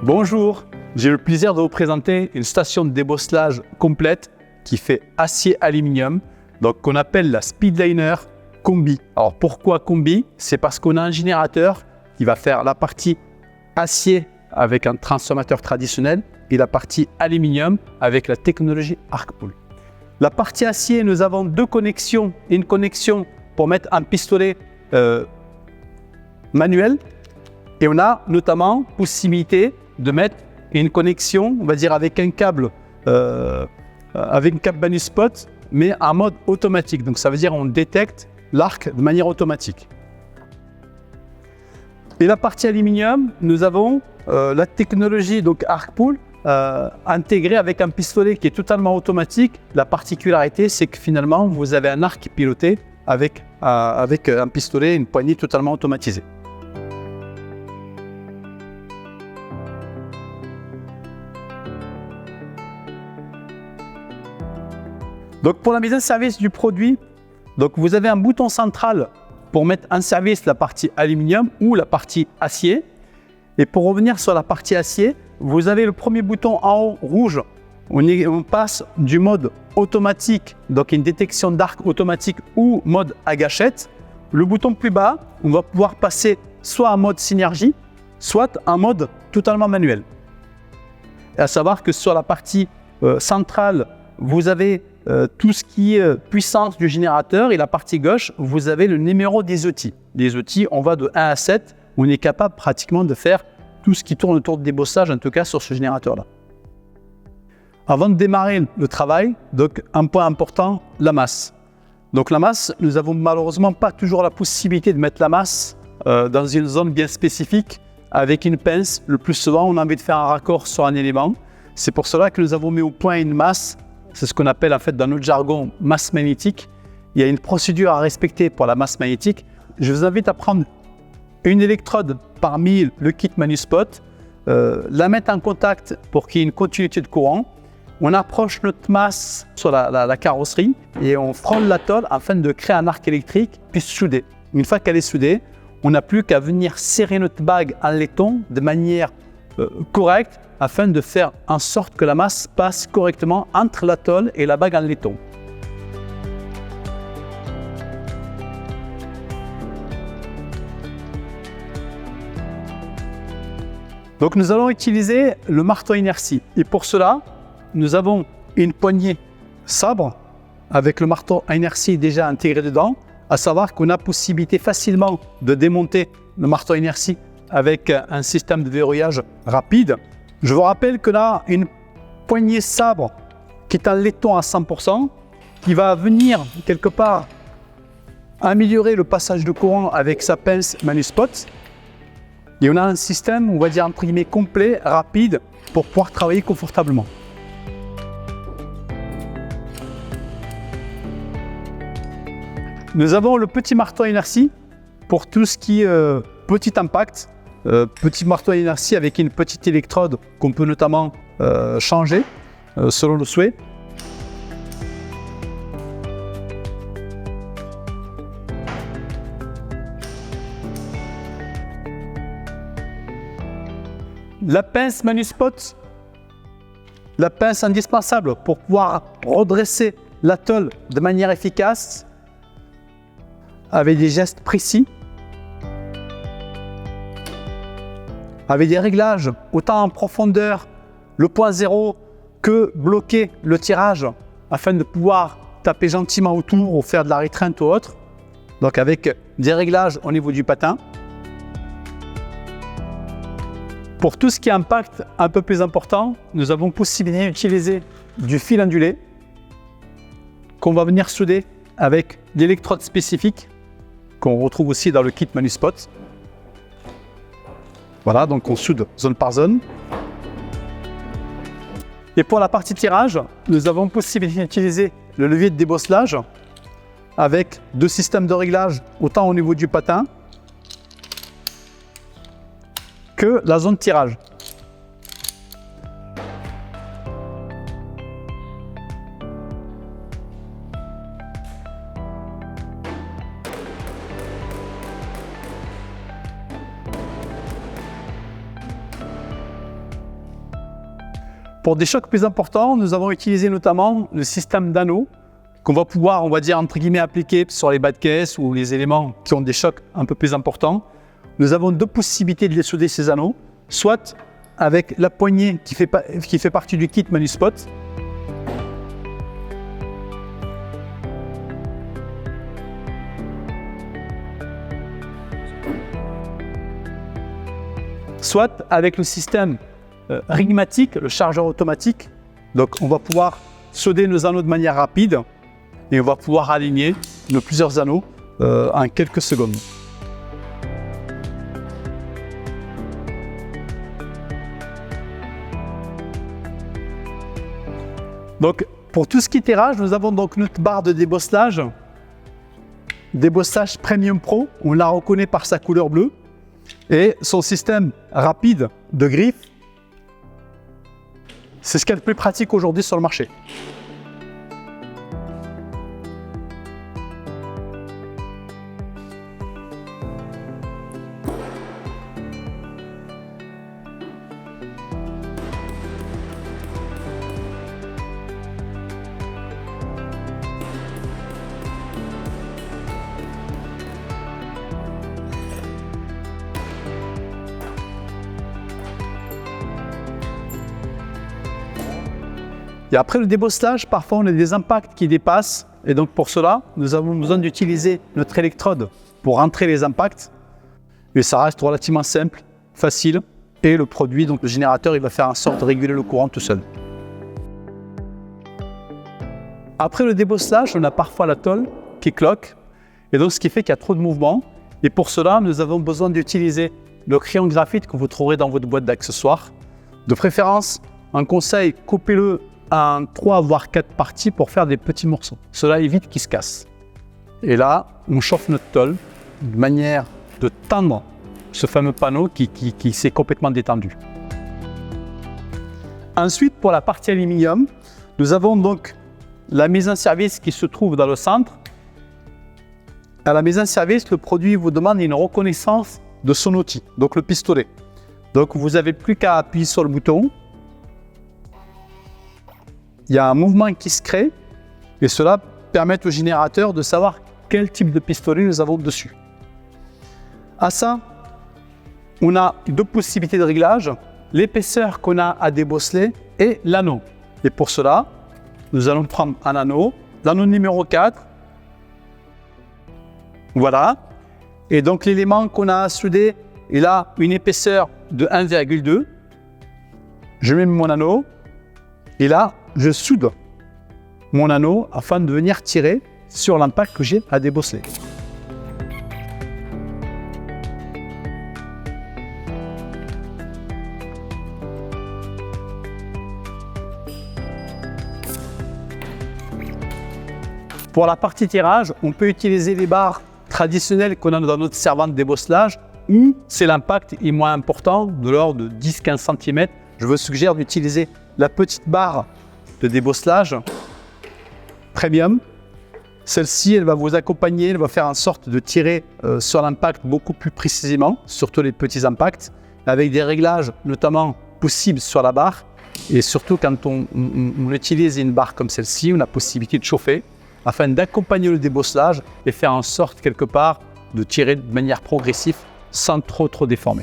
Bonjour, j'ai le plaisir de vous présenter une station de débosselage complète qui fait acier-aluminium, donc qu'on appelle la Speedliner Combi. Alors pourquoi Combi? C'est parce qu'on a un générateur qui va faire la partie acier avec un transformateur traditionnel et la partie aluminium avec la technologie ArcPool. La partie acier, nous avons deux connexions, une connexion pour mettre un pistolet manuel et on a notamment possibilité de mettre une connexion, on va dire avec un câble Manuspot, mais en mode automatique. Donc ça veut dire on détecte l'arc de manière automatique. Et la partie aluminium, nous avons la technologie donc ArcPool intégrée avec un pistolet qui est totalement automatique. La particularité, c'est que finalement, vous avez un arc piloté avec un pistolet, une poignée totalement automatisée. Donc pour la mise en service du produit, donc vous avez un bouton central pour mettre en service la partie aluminium ou la partie acier. Et pour revenir sur la partie acier, vous avez le premier bouton en haut rouge. On passe du mode automatique, donc une détection d'arc automatique ou mode à gâchette. Le bouton plus bas, on va pouvoir passer soit en mode synergie, soit en mode totalement manuel. Et à savoir que sur la partie centrale, vous avez tout ce qui est puissance du générateur et la partie gauche, vous avez le numéro des outils. Les outils, on va de 1 à 7, on est capable pratiquement de faire tout ce qui tourne autour de débossage, en tout cas sur ce générateur-là. Avant de démarrer le travail, donc un point important, la masse. Donc la masse, nous n'avons malheureusement pas toujours la possibilité de mettre la masse dans une zone bien spécifique avec une pince. Le plus souvent, on a envie de faire un raccord sur un élément. C'est pour cela que nous avons mis au point une masse. C'est ce qu'on appelle en fait dans notre jargon masse magnétique. Il y a une procédure à respecter pour la masse magnétique. Je vous invite à prendre une électrode parmi le kit Manuspot, la mettre en contact pour qu'il y ait une continuité de courant. On approche notre masse sur la carrosserie et on frôle la tôle afin de créer un arc électrique puis souder. Une fois qu'elle est soudée, on n'a plus qu'à venir serrer notre bague en laiton de manière correcte afin de faire en sorte que la masse passe correctement entre la tôle et la bague en laiton. Donc nous allons utiliser le marteau à inertie et pour cela, nous avons une poignée sabre avec le marteau à inertie déjà intégré dedans, à savoir qu'on a possibilité facilement de démonter le marteau à inertie avec un système de verrouillage rapide. Je vous rappelle qu'on a une poignée sabre qui est en laiton à 100%, qui va venir quelque part améliorer le passage de courant avec sa pince Manuspot. Et on a un système, on va dire entre guillemets, complet, rapide, pour pouvoir travailler confortablement. Nous avons le petit marteau à inertie pour tout ce qui est petit impact. Petit marteau à inertie avec une petite électrode qu'on peut notamment changer selon le souhait. La pince Manuspot, la pince indispensable pour pouvoir redresser la tôle de manière efficace avec des gestes précis, avec des réglages autant en profondeur, le point zéro, que bloquer le tirage afin de pouvoir taper gentiment autour ou faire de la rétreinte ou autre. Donc avec des réglages au niveau du patin. Pour tout ce qui est impact un peu plus important, nous avons possibilité d'utiliser du fil ondulé qu'on va venir souder avec l'électrode spécifique qu'on retrouve aussi dans le kit Manuspot. Voilà, donc on soude zone par zone. Et pour la partie tirage, nous avons possibilité d'utiliser le levier de débosselage avec deux systèmes de réglage autant au niveau du patin que la zone de tirage. Pour des chocs plus importants, nous avons utilisé notamment le système d'anneaux qu'on va pouvoir, on va dire, entre guillemets, appliquer sur les bas de caisse ou les éléments qui ont des chocs un peu plus importants. Nous avons deux possibilités de les solder, ces anneaux, soit avec la poignée qui fait partie du kit Manuspot, soit avec le système Ringmatic, le chargeur automatique. Donc on va pouvoir solder nos anneaux de manière rapide et on va pouvoir aligner nos plusieurs anneaux en quelques secondes. Donc pour tout ce qui est terrage, nous avons donc notre barre de débosselage Premium Pro, on la reconnaît par sa couleur bleue, et son système rapide de griffe. C'est ce qu'il y a de plus pratique aujourd'hui sur le marché. Et après le débosselage, parfois on a des impacts qui dépassent, et donc pour cela, nous avons besoin d'utiliser notre électrode pour rentrer les impacts. Et ça reste relativement simple, facile, et le produit, donc le générateur, il va faire en sorte de réguler le courant tout seul. Après le débosselage, on a parfois la tôle qui cloque, et donc ce qui fait qu'il y a trop de mouvement. Et pour cela, nous avons besoin d'utiliser le crayon graphite que vous trouverez dans votre boîte d'accessoires. De préférence, un conseil, coupez-le en 3 voire 4 parties pour faire des petits morceaux. Cela évite qu'il se casse. Et là, on chauffe notre tôle de manière de tendre ce fameux panneau qui s'est complètement détendu. Ensuite, pour la partie aluminium, nous avons donc la mise en service qui se trouve dans le centre. À la mise en service, le produit vous demande une reconnaissance de son outil, donc le pistolet. Donc vous n'avez plus qu'à appuyer sur le bouton. Il y a un mouvement qui se crée et cela permet au générateur de savoir quel type de pistolet nous avons dessus. À ça, on a deux possibilités de réglage, l'épaisseur qu'on a à débosseler et l'anneau. Et pour cela, nous allons prendre un anneau, l'anneau numéro 4. Voilà. Et donc l'élément qu'on a soudé, il a une épaisseur de 1,2. Je mets mon anneau et là, je soude mon anneau afin de venir tirer sur l'impact que j'ai à débosseler. Pour la partie tirage, on peut utiliser les barres traditionnelles qu'on a dans notre servante de débosselage ou c'est l'impact est moins important, de l'ordre de 10-15 cm. Je vous suggère d'utiliser la petite barre de débosselage Premium. Celle-ci, elle va vous accompagner, elle va faire en sorte de tirer sur l'impact beaucoup plus précisément, surtout les petits impacts, avec des réglages notamment possibles sur la barre. Et surtout quand on utilise une barre comme celle-ci, on a la possibilité de chauffer afin d'accompagner le débosselage et faire en sorte quelque part de tirer de manière progressive sans trop déformer.